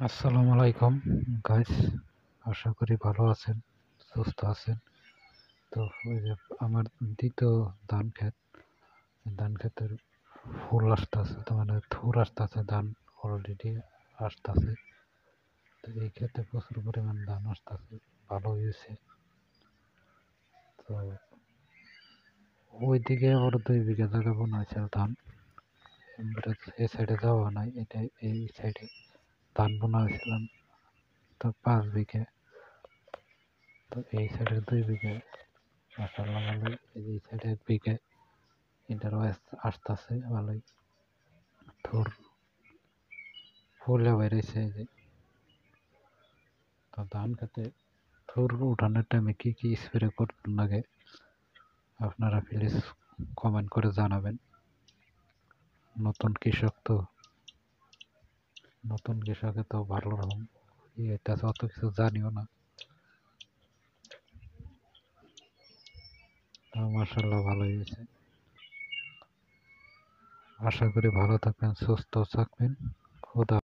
আসসালামু আলাইকুম গাইস, আশা করি ভালো আছেন, সুস্থ আছেন। তো ওই যে আমার দ্বিতীয় ধান ক্ষেতের ফুল আসতেছে, তো মানে থুর আসতেছে, ধান অলরেডি আসতেছে। তো এই ক্ষেতে প্রচুর পরিমাণ ধান আসতেছে, ভালো হয়েছে। তো ওইদিকে আবার 2 বিঘা জায়গা বোনা হয়েছে ধান, এই সাইডে যাওয়া নাই, এটা এই সাইডে ধান বোনা হয়েছিলাম। তো 5 বিঘা, তো এই সাইডে 2 বিঘা মাশাআল্লাহ ভালোই। এই সাইডে 1 বিঘা, এটারও আসতেছে ভালোই। থোর ফুলে বেড়েছে এই যে। তো ধান খেতে থোর উঠানোর টাইমে কি কি স্প্রে করতে লাগে আপনারা প্লিজ কমেন্ট করে জানাবেন। নতুন কৃষক তো, নতুন কৃষকে তো ভালো রকম এটা অত কিছু জানিও না। মাশাআল্লাহ ভালোই হয়েছে। আশা করি ভালো থাকবেন, সুস্থ থাকবেন। খোদা